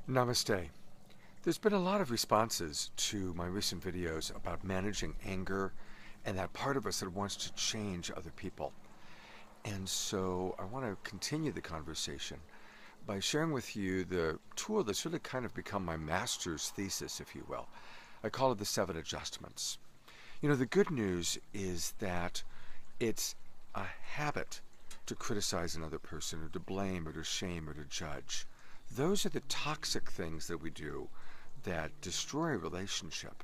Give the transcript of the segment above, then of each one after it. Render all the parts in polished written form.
Namaste. There's been a lot of responses to my recent videos about managing anger and that part of us that wants to change other people. And so I want to continue the conversation by sharing with you the tool that's really kind of become my master's thesis, if you will. I call it the 7 adjustments. The good news is that it's a habit to criticize another person or to blame or to shame or to judge. Those are the toxic things that we do that destroy a relationship.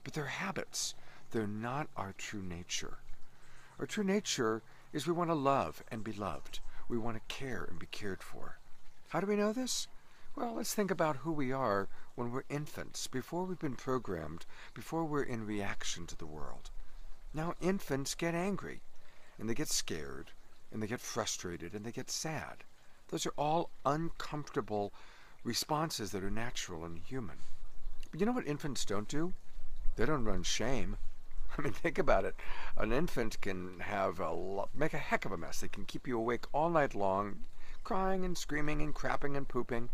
But they're habits. They're not our true nature. Our true nature is we want to love and be loved. We want to care and be cared for. How do we know this? Well, let's think about who we are when we're infants, before we've been programmed, before we're in reaction to the world. Now, infants get angry, and they get scared, and they get frustrated, and they get sad. Those are all uncomfortable responses that are natural and human. But you know what infants don't do? They don't run shame. I mean, think about it. An infant can make a heck of a mess. They can keep you awake all night long, crying and screaming and crapping and pooping,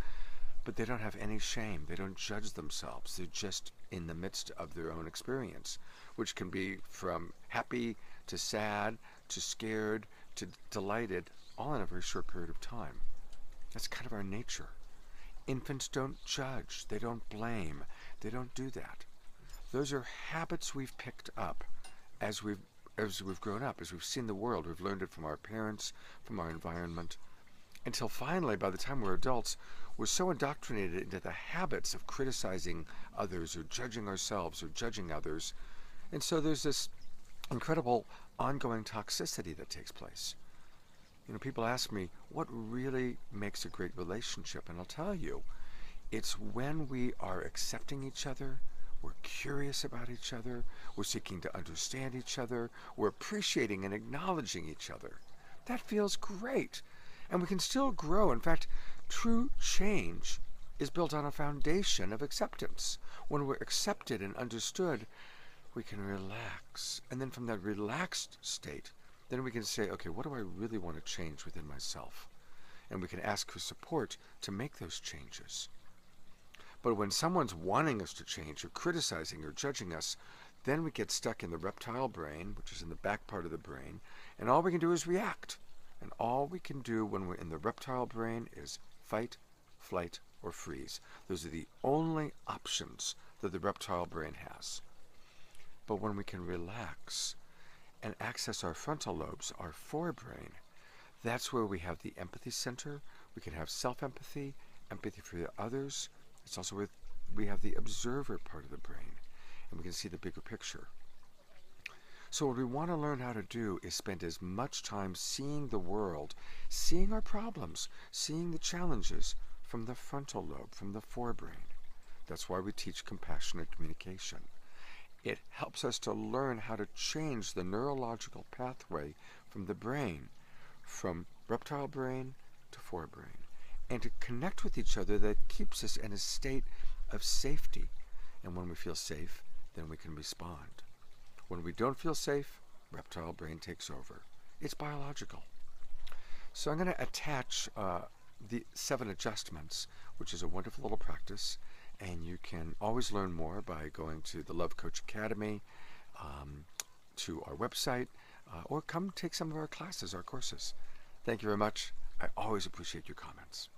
but they don't have any shame. They don't judge themselves. They're just in the midst of their own experience, which can be from happy to sad to scared to delighted, all in a very short period of time. That's kind of our nature. Infants don't judge. They don't blame. They don't do that. Those are habits we've picked up as we've grown up, as we've seen the world. We've learned it from our parents, from our environment, until finally, by the time we're adults, we're so indoctrinated into the habits of criticizing others or judging ourselves or judging others. And so there's this incredible ongoing toxicity that takes place. People ask me, what really makes a great relationship? And I'll tell you, it's when we are accepting each other, we're curious about each other, we're seeking to understand each other, we're appreciating and acknowledging each other. That feels great. And we can still grow. In fact, true change is built on a foundation of acceptance. When we're accepted and understood, we can relax. And then from that relaxed state, then we can say, okay, what do I really want to change within myself? And we can ask for support to make those changes. But when someone's wanting us to change or criticizing or judging us, then we get stuck in the reptile brain, which is in the back part of the brain, and all we can do is react. And all we can do when we're in the reptile brain is fight, flight, or freeze. Those are the only options that the reptile brain has. But when we can relax and access our frontal lobes, our forebrain, that's where we have the empathy center. We can have self-empathy, empathy for the others. It's also where we have the observer part of the brain, and we can see the bigger picture. So what we want to learn how to do is spend as much time seeing the world, seeing our problems, seeing the challenges from the frontal lobe, from the forebrain. That's why we teach compassionate communication. It helps us to learn how to change the neurological pathway from the brain, from reptile brain to forebrain, and to connect with each other that keeps us in a state of safety. And when we feel safe, then we can respond. When we don't feel safe, reptile brain takes over. It's biological. So I'm going to attach the 7 adjustments, which is a wonderful little practice. And you can always learn more by going to the Love Coach Academy, to our website, or come take some of our classes, our courses. Thank you very much. I always appreciate your comments.